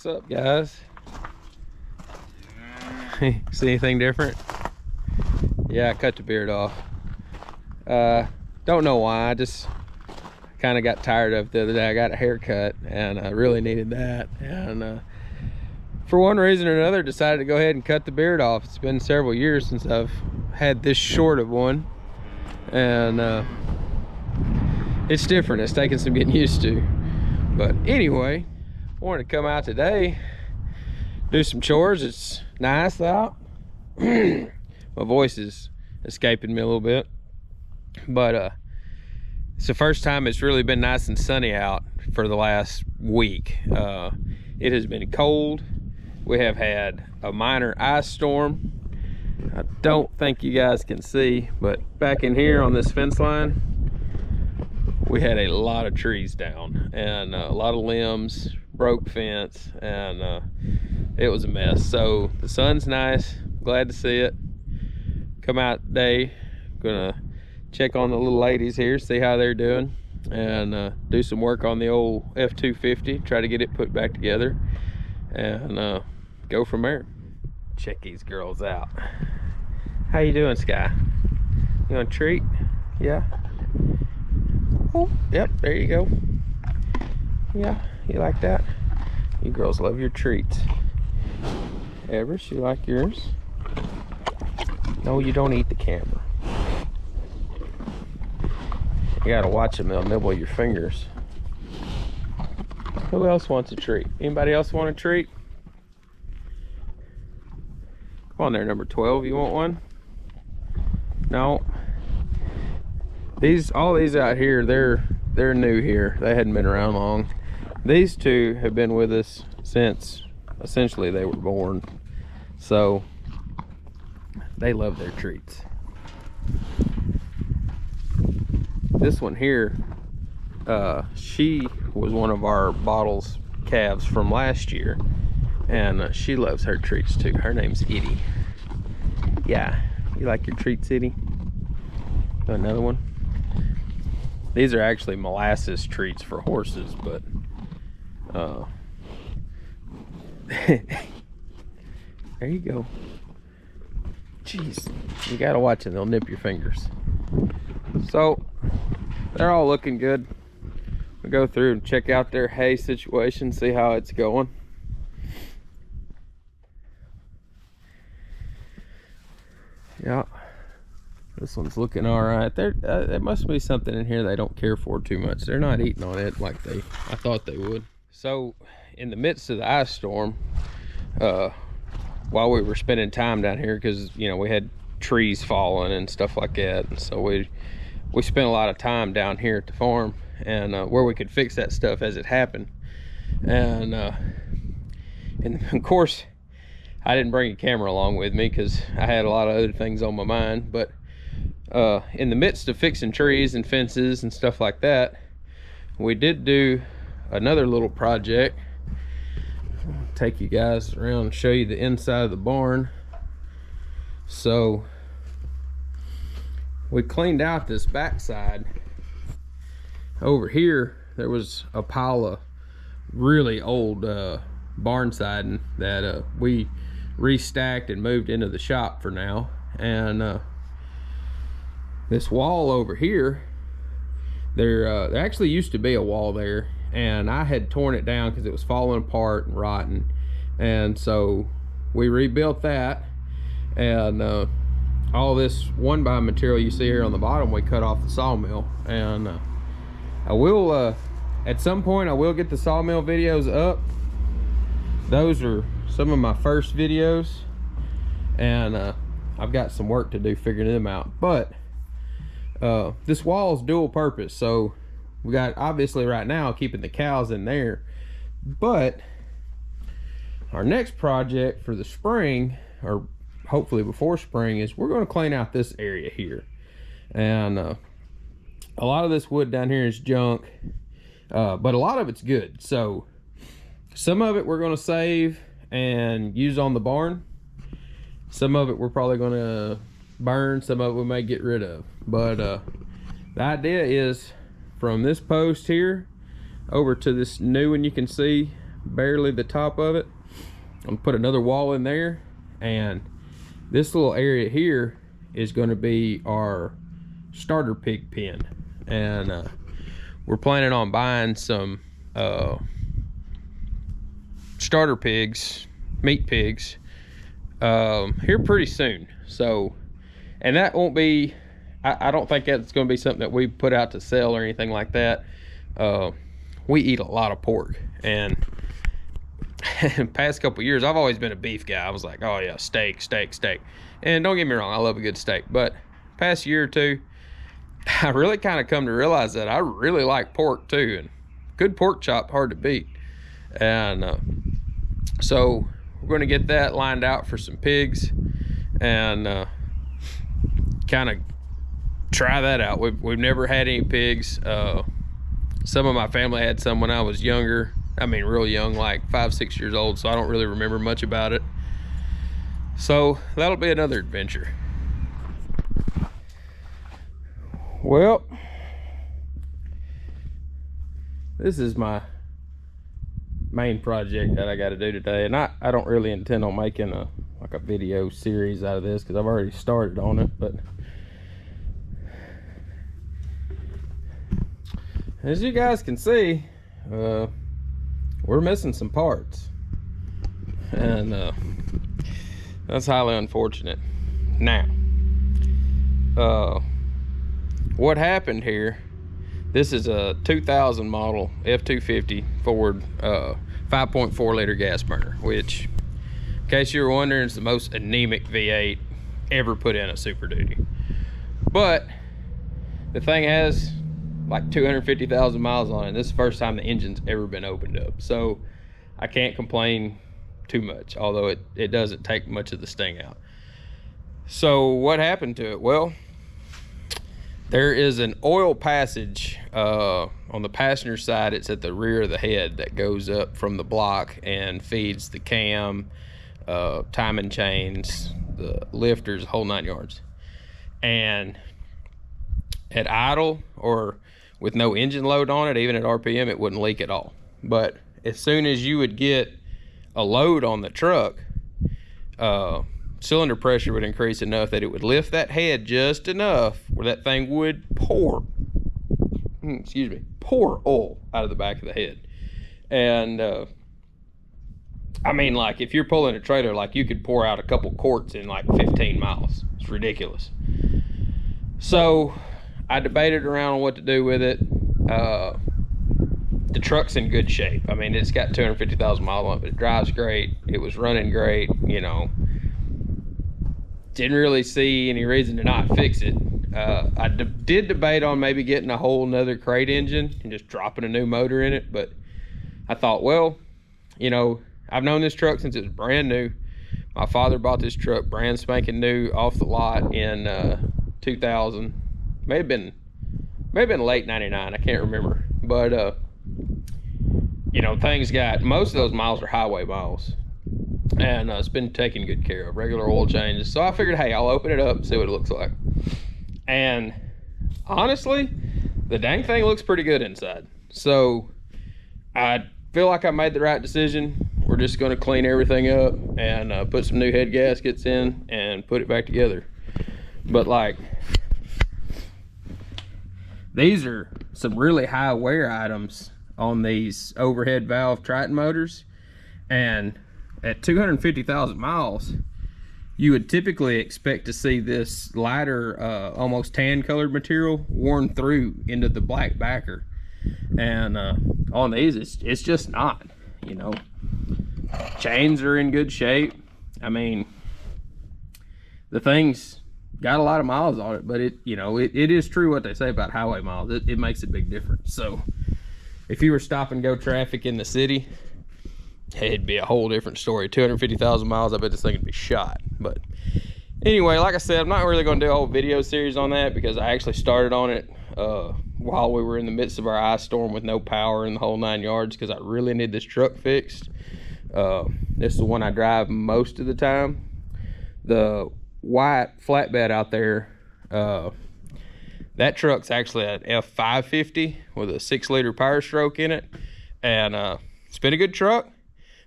What's up, guys? See anything different? Yeah, I cut the beard off. Don't know why. I just kind of got tired of it the other day. I got a haircut and I really needed that, and for one reason or another decided to go ahead and cut the beard off. It's been several years since I've had this short of one, and it's different. It's taking some getting used to. But anyway, I wanted to come out today, do some chores. It's nice out. My voice is escaping me a little bit, but it's the first time it's really been nice and sunny out for the last week. It has been cold. We have had a minor ice storm. I don't think you guys can see, but back in here on this fence line, we had a lot of trees down and a lot of limbs, broke fence, and it was a mess. So the sun's nice, glad to see it. Come out today, gonna check on the little ladies here, see how they're doing, and do some work on the old F-250, try to get it put back together, and go from there. Check these girls out. How you doing, Sky? You want a treat? Yeah. Oh, yep, there you go. Yeah, you like that? You girls love your treats. Everest, you like yours? No, you don't eat the camera. You gotta watch them, they'll nibble your fingers. Who else wants a treat? Anybody else want a treat? Come on there, number 12, you want one? No. All these out here, they're new here. They hadn't been around long. These two have been with us since essentially they were born. So they love their treats. This one here, she was one of our bottles calves from last year, and she loves her treats too. Her name's Edie. Yeah, you like your treats, Edie? Another one? These are actually molasses treats for horses, but there you go. Jeez, you gotta watch it, they'll nip your fingers. So they're all looking good. We'll go through and check out their hay situation, see how it's going. Yeah, this one's looking all right. There must be something in here they don't care for too much. They're not eating on it like I thought they would. So in the midst of the ice storm, while we were spending time down here, because you know we had trees falling and stuff like that, and so we spent a lot of time down here at the farm, and where we could fix that stuff as it happened. And of course I didn't bring a camera along with me because I had a lot of other things on my mind. But in the midst of fixing trees and fences and stuff like that, we did do another little project. I'll take you guys around and show you the inside of the barn. So we cleaned out this backside. Over here there was a pile of really old barn siding that we restacked and moved into the shop for now. And this wall over here, there actually used to be a wall there, and I had torn it down because it was falling apart and rotten, and so we rebuilt that. And all this 1x material you see here on the bottom, we cut off the sawmill. And I will at some point I will get the sawmill videos up. Those are some of my first videos, and I've got some work to do figuring them out. But this wall is dual purpose, so we got, obviously right now, keeping the cows in there, but our next project for the spring, or hopefully before spring, is we're going to clean out this area here. And a lot of this wood down here is junk, but a lot of it's good. So some of it we're going to save and use on the barn. Some of it we're probably going to burn. Some of it we may get rid of. But the idea is from this post here over to this new one you can see barely the top of it. I'm gonna put another wall in there, and this little area here is going to be our starter pig pen. And we're planning on buying some starter pigs, meat pigs, here pretty soon. So, and that won't be, I don't think that's going to be something that we put out to sell or anything like that. We eat a lot of pork, and in the past couple years I've always been a beef guy. I was like, oh yeah, steak. And don't get me wrong, I love a good steak, but past year or two I really kind of come to realize that I really like pork too, and good pork chop hard to beat. And so we're going to get that lined out for some pigs, and kind of try that out. We've never had any pigs. Some of my family had some when I was younger. I mean, real young, like 5-6 years old, so I don't really remember much about it. So that'll be another adventure. Well, this is my main project that I got to do today, and I don't really intend on making a video series out of this because I've already started on it. But as you guys can see, we're missing some parts, and that's highly unfortunate. Now, what happened here, this is a 2000 model F-250 Ford 5.4 liter gas burner, which, in case you were wondering, is the most anemic V8 ever put in a Super Duty. But the thing has like 250,000 miles on it, and this is the first time the engine's ever been opened up, so I can't complain too much, although it doesn't take much of the sting out. So what happened to it? Well, there is an oil passage on the passenger side. It's at the rear of the head that goes up from the block and feeds the cam, timing chains, the lifters, whole 9 yards. And at idle or with no engine load on it, even at RPM, it wouldn't leak at all. But as soon as you would get a load on the truck, cylinder pressure would increase enough that it would lift that head just enough where that thing would pour oil out of the back of the head. And I mean, like, if you're pulling a trailer, like, you could pour out a couple quarts in like 15 miles. It's ridiculous. So I debated around on what to do with it. The truck's in good shape. I mean, it's got 250,000 miles on it, but it drives great. It was running great, you know. Didn't really see any reason to not fix it. I did debate on maybe getting a whole nother crate engine and just dropping a new motor in it, but I thought, well, you know, I've known this truck since it was brand new. My father bought this truck brand spanking new off the lot in 2000. May have been late 99, I can't remember. But you know, things got, most of those miles are highway miles, and it's been taken good care of, regular oil changes. So I figured, hey, I'll open it up and see what it looks like. And honestly, the dang thing looks pretty good inside. So I feel like I made the right decision. We're just going to clean everything up and put some new head gaskets in and put it back together. But like, these are some really high wear items on these overhead valve Triton motors, and at 250,000 miles you would typically expect to see this lighter almost tan colored material worn through into the black backer, and on these it's just not, you know. Chains are in good shape. I mean, the thing's got a lot of miles on it, but it is true what they say about highway miles. It makes a big difference. So if you were stop and go traffic in the city, it'd be a whole different story. 250,000 miles, I bet this thing would be shot. But anyway, like I said, I'm not really going to do a whole video series on that because I actually started on it while we were in the midst of our ice storm with no power in the whole 9 yards, because I really need this truck fixed. This is the one I drive most of the time. The white flatbed out there, that truck's actually an F550 with a 6-liter power stroke in it, and it's been a good truck.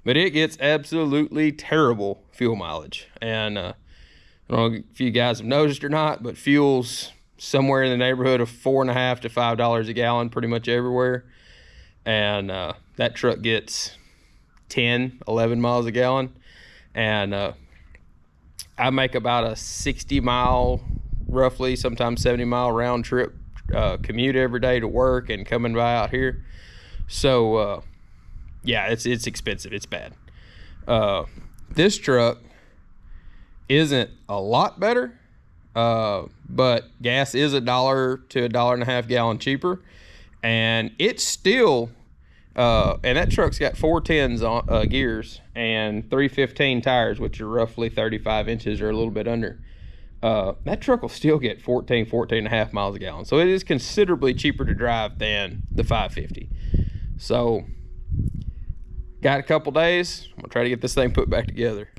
but it gets absolutely terrible fuel mileage. And I don't know if you guys have noticed or not, but fuel's somewhere in the neighborhood of $4.50 to $5 a gallon pretty much everywhere. And that truck gets 10, 11 miles a gallon. And I make about a 60 mile, roughly, sometimes 70 mile round trip commute every day to work and coming by out here. So yeah, it's expensive. It's bad. This truck isn't a lot better, but gas is $1 to $1.50 gallon cheaper, and it's still and that truck's got 410s on gears and 315 tires, which are roughly 35 inches or a little bit under. That truck will still get 14 and a half miles a gallon. So it is considerably cheaper to drive than the 550. So got a couple days. I'm gonna try to get this thing put back together.